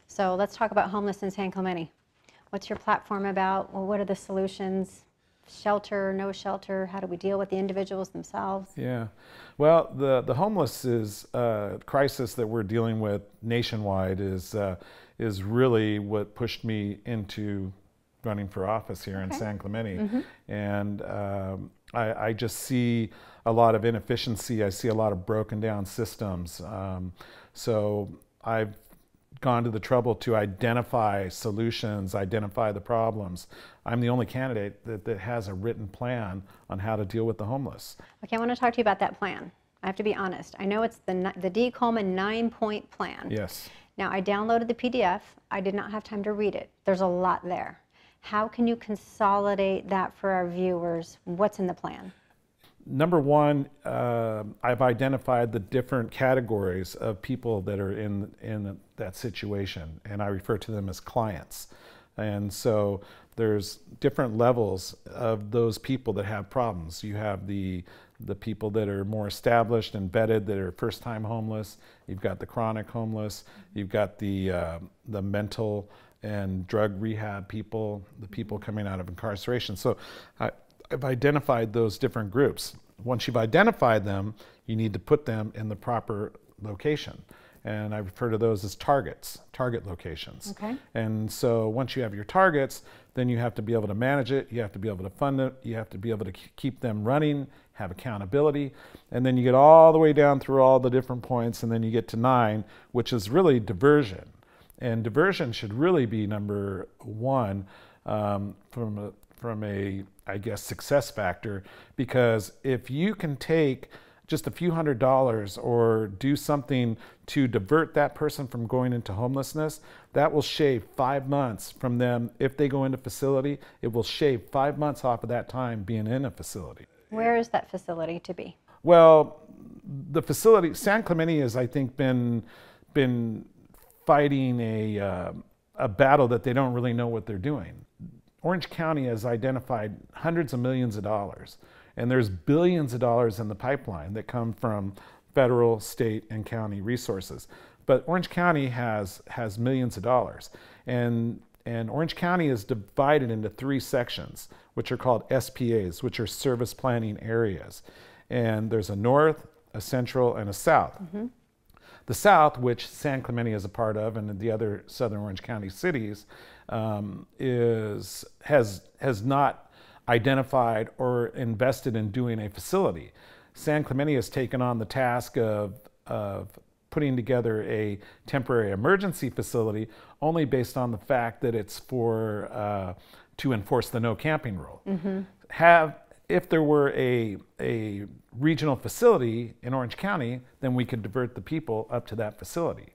So let's talk about homeless in San Clemente. What's your platform about? Well, what are the solutions? Shelter, no shelter? How do we deal with the individuals themselves? Yeah, well, the homeless crisis that we're dealing with nationwide is really what pushed me into running for office here in San Clemente. And I just see a lot of inefficiency. I see a lot of broken down systems. So I've gone to the trouble to identify solutions, identify the problems. I'm the only candidate that has a written plan on how to deal with the homeless. Okay, I want to talk to you about that plan. I have to be honest. I know it's the D. Coleman 9-point plan. Yes. Now, I downloaded the PDF. I did not have time to read it. There's a lot there. How can you consolidate that for our viewers? What's in the plan? Number one, I've identified the different categories of people that are in that situation, and I refer to them as clients. And so there's different levels of those people that have problems. You have the people that are more established and vetted, that are first-time homeless. You've got the chronic homeless. You've got the mental and drug rehab people, the people coming out of incarceration. So I've identified those different groups. Once you've identified them, you need to put them in the proper location. And I refer to those as target locations. Okay. And so once you have your targets, then you have to be able to manage it, you have to be able to fund it, you have to be able to keep them running, have accountability, and then you get all the way down through all the different points, and then you get to 9, which is really diversion. And diversion should really be number 1 from a, I guess, success factor, because if you can take just a few $100s or do something to divert that person from going into homelessness, that will shave 5 months from them. If they go into facility, it will shave 5 months off of that time being in a facility. Where is that facility to be? Well, the facility, San Clemente has, I think, been fighting a battle that they don't really know what they're doing. Orange County has identified hundreds of millions of dollars, and there's billions of dollars in the pipeline that come from federal, state, and county resources. But Orange County has millions of dollars, and Orange County is divided into 3 sections, which are called SPAs, which are service planning areas. And there's a north, a central, and a south. The south, which San Clemente is a part of, and the other southern Orange County cities, has not identified or invested in doing a facility. San Clemente has taken on the task of putting together a temporary emergency facility only based on the fact that it's for to enforce the no camping rule. If there were a regional facility in Orange County, then we could divert the people up to that facility,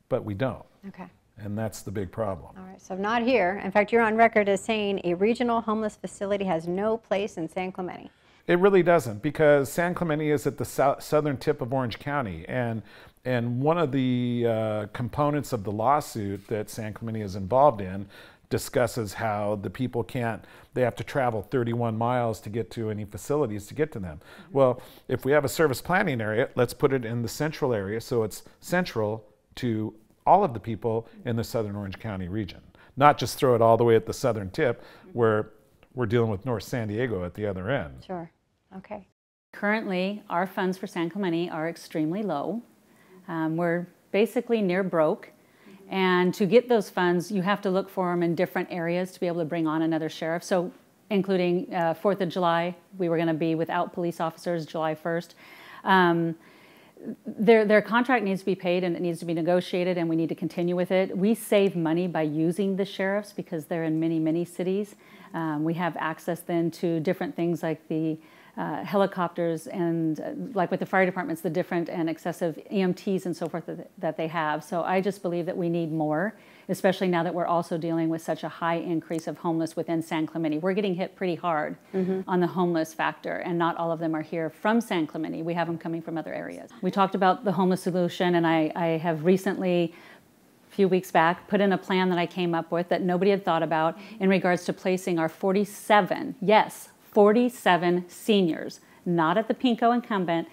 but we don't. Okay. And that's the big problem. All right, so not here. In fact, you're on record as saying a regional homeless facility has no place in San Clemente. It really doesn't, because San Clemente is at the southern tip of Orange County, and one of the components of the lawsuit that San Clemente is involved in discusses how the people they have to travel 31 miles to get to any facilities to get to them. Well, if we have a service planning area, let's put it in the central area so it's central to all of the people in the southern Orange County region. Not just throw it all the way at the southern tip where we're dealing with North San Diego at the other end. Sure. Okay. Currently, our funds for San Clemente are extremely low. We're basically near broke. And to get those funds, you have to look for them in different areas to be able to bring on another sheriff. So including 4th of July, we were going to be without police officers July 1st. Their contract needs to be paid and it needs to be negotiated, and we need to continue with it. We save money by using the sheriffs because they're in many, many cities. We have access then to different things like the helicopters and like with the fire departments, the different and excessive EMTs and so forth that they have. So I just believe that we need more, especially now that we're also dealing with such a high increase of homeless within San Clemente. We're getting hit pretty hard on the homeless factor, and not all of them are here from San Clemente. We have them coming from other areas. We talked about the homeless solution, and I have recently, a few weeks back, put in a plan that I came up with that nobody had thought about in regards to placing our 47, yes, 47 seniors, not at the Pinko incumbent,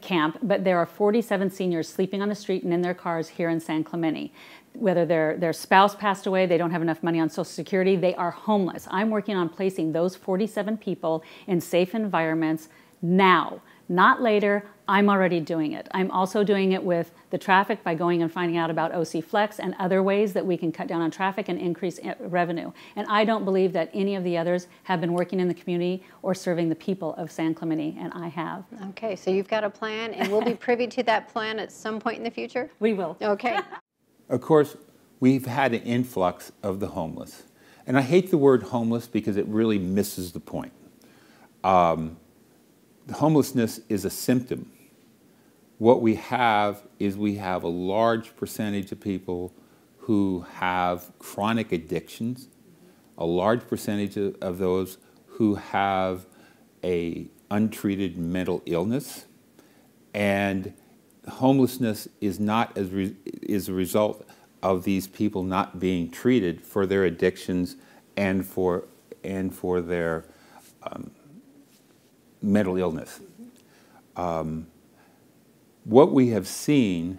camp, but there are 47 seniors sleeping on the street and in their cars here in San Clemente. Whether their spouse passed away, they don't have enough money on Social Security, they are homeless. I'm working on placing those 47 people in safe environments now, not later. I'm already doing it. I'm also doing it with the traffic by going and finding out about OC Flex and other ways that we can cut down on traffic and increase revenue. And I don't believe that any of the others have been working in the community or serving the people of San Clemente, and I have. Okay, so you've got a plan, and we'll be privy to that plan at some point in the future? We will. Okay. Of course, we've had an influx of the homeless. And I hate the word homeless because it really misses the point. Homelessness is a symptom. What we have is we have a large percentage of people who have chronic addictions, a large percentage of those who have a untreated mental illness, and homelessness is not is a result of these people not being treated for their addictions and for their mental illness. What we have seen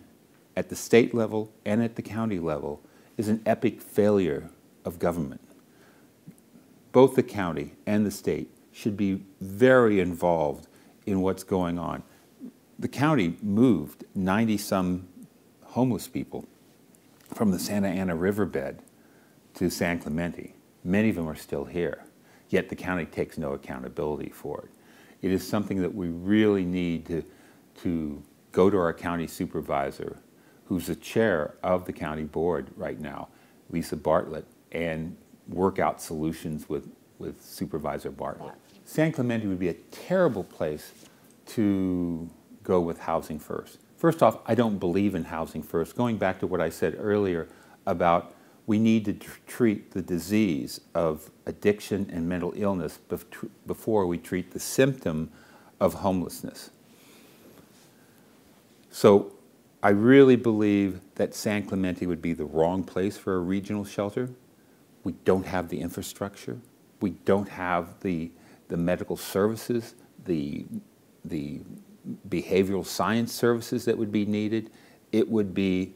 at the state level and at the county level is an epic failure of government. Both the county and the state should be very involved in what's going on. The county moved 90-some homeless people from the Santa Ana riverbed to San Clemente. Many of them are still here, yet the county takes no accountability for it. It is something that we really need to go to our county supervisor, who's the chair of the county board right now, Lisa Bartlett, and work out solutions with Supervisor Bartlett. San Clemente would be a terrible place to go with housing first. First off, I don't believe in housing first. Going back to what I said earlier about we need to treat the disease of addiction and mental illness before we treat the symptom of homelessness. So I really believe that San Clemente would be the wrong place for a regional shelter. We don't have the infrastructure. We don't have the medical services, the behavioral science services that would be needed. It would be,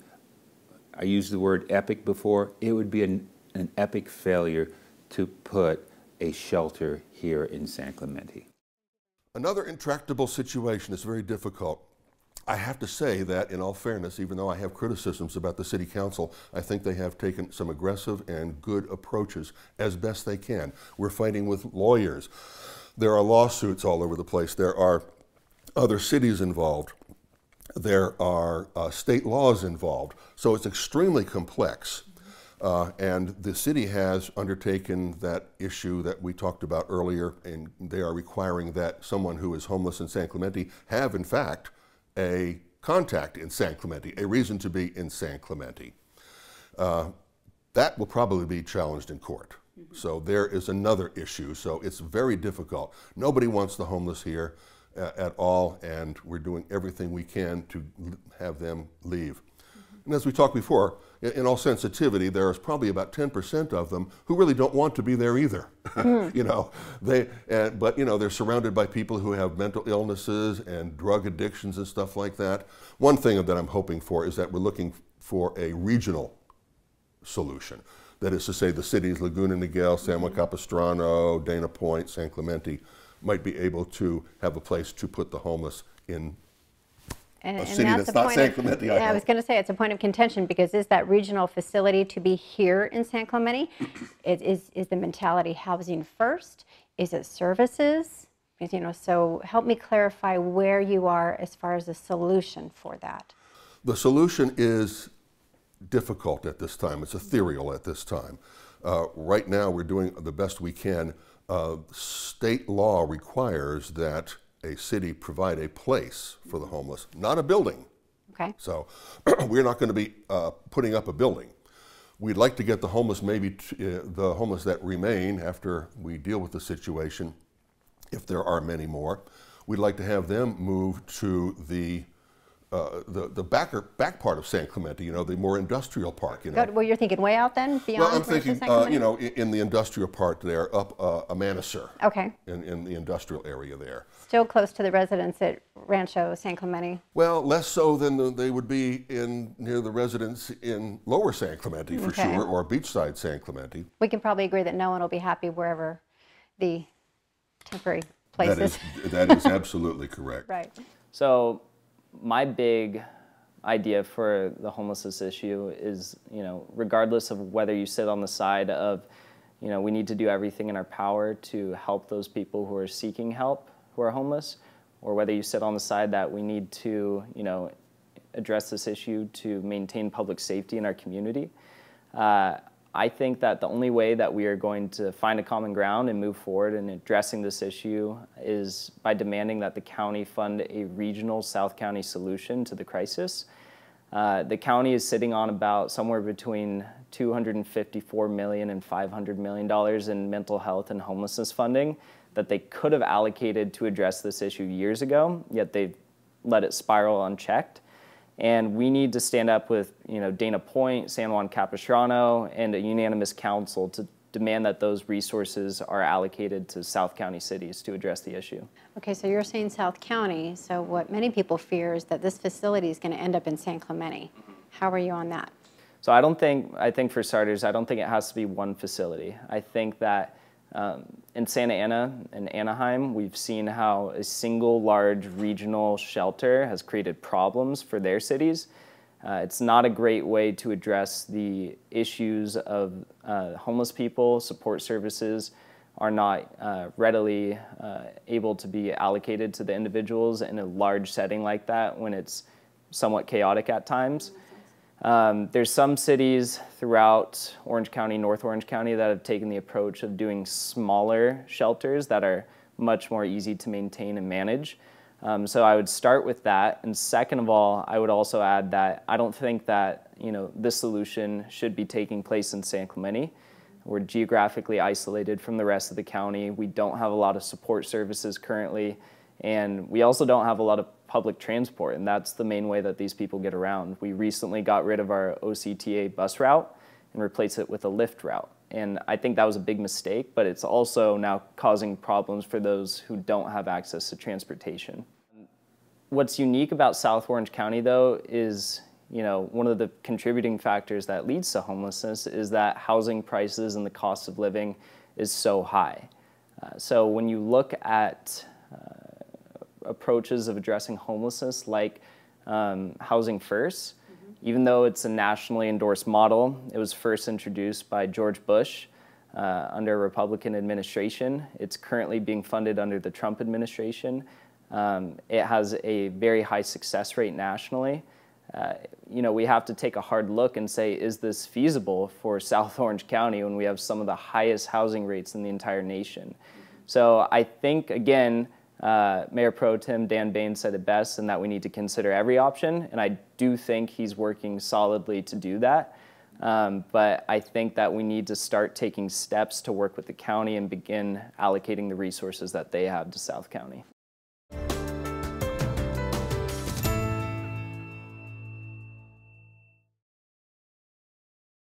I used the word epic before, it would be an epic failure to put a shelter here in San Clemente. Another intractable situation is very difficult. I have to say that, in all fairness, even though I have criticisms about the City Council, I think they have taken some aggressive and good approaches as best they can. We're fighting with lawyers. There are lawsuits all over the place. There are other cities involved. There are state laws involved. So it's extremely complex. And the city has undertaken that issue that we talked about earlier, and they are requiring that someone who is homeless in San Clemente have, in fact, a contact in San Clemente, a reason to be in San Clemente. That will probably be challenged in court. So there is another issue. So it's very difficult. Nobody wants the homeless here at all, and we're doing everything we can to have them leave. And as we talked before, in all sensitivity, there's probably about 10% of them who really don't want to be there either. You know, but you know, they're surrounded by people who have mental illnesses and drug addictions and stuff like that. One thing that I'm hoping for is that we're looking for a regional solution. That is to say, the cities Laguna Niguel, San Juan Capistrano, Dana Point, San Clemente might be able to have a place to put the homeless in. A city that's not San Clemente. I was going to say it's a point of contention, because is that regional facility to be here in San Clemente? Is the mentality housing first? Is it services? You know, so help me clarify where you are as far as the solution for that. The solution is difficult at this time. It's ethereal at this time. Right now, we're doing the best we can. State law requires that a city provide a place for the homeless, not a building. Okay. So we're not going to be putting up a building. We'd like to get the homeless, maybe the homeless that remain after we deal with the situation, if there are many more. We'd like to have them move to the back part of San Clemente, you know, the more industrial part. You know. Well, you're thinking way out then, beyond. Well, I'm thinking, you know, in the industrial part there, up a Manisur. Okay. In the industrial area there. Still close to the residents that Rancho San Clemente? Well, less so than they would be near the residents in Lower San Clemente for Okay. sure, or beachside San Clemente. We can probably agree that no one will be happy wherever the temporary place is. That is absolutely correct. Right. So my big idea for the homelessness issue is, regardless of whether you sit on the side of, we need to do everything in our power to help those people who are seeking help who are homeless, or whether you sit on the side that we need to, address this issue to maintain public safety in our community. I think that the only way that we are going to find a common ground and move forward in addressing this issue is by demanding that the county fund a regional South County solution to the crisis. The county is sitting on about somewhere between $254 million and $500 million in mental health and homelessness funding that they could have allocated to address this issue years ago, yet they've let it spiral unchecked. And we need to stand up with, Dana Point, San Juan Capistrano, and a unanimous council to demand that those resources are allocated to South County cities to address the issue. Okay, so you're saying South County. So what many people fear is that this facility is going to end up in San Clemente. How are you on that? So I think for starters, I don't think it has to be one facility. I think that in Santa Ana and Anaheim, we've seen how a single large regional shelter has created problems for their cities. It's not a great way to address the issues of homeless people. Support services are not readily able to be allocated to the individuals in a large setting like that when it's somewhat chaotic at times. There's some cities throughout Orange County, North Orange County, that have taken the approach of doing smaller shelters that are much more easy to maintain and manage. So I would start with that. And second of all, I would also add that I don't think that, this solution should be taking place in San Clemente. We're geographically isolated from the rest of the county. We don't have a lot of support services currently. And we also don't have a lot of public transport, and that's the main way that these people get around. We recently got rid of our OCTA bus route and replaced it with a Lyft route. And I think that was a big mistake, but it's also now causing problems for those who don't have access to transportation. What's unique about South Orange County, though, is one of the contributing factors that leads to homelessness is that housing prices and the cost of living is so high. So when you look at approaches of addressing homelessness like Housing First, even though it's a nationally endorsed model, it was first introduced by George Bush under a Republican administration. It's currently being funded under the Trump administration. It has a very high success rate nationally. We have to take a hard look and say, is this feasible for South Orange County when we have some of the highest housing rates in the entire nation? So I think, again, Mayor Pro Tem Dan Baines said it best, and that we need to consider every option, and I do think he's working solidly to do that. But I think that we need to start taking steps to work with the county and begin allocating the resources that they have to South County.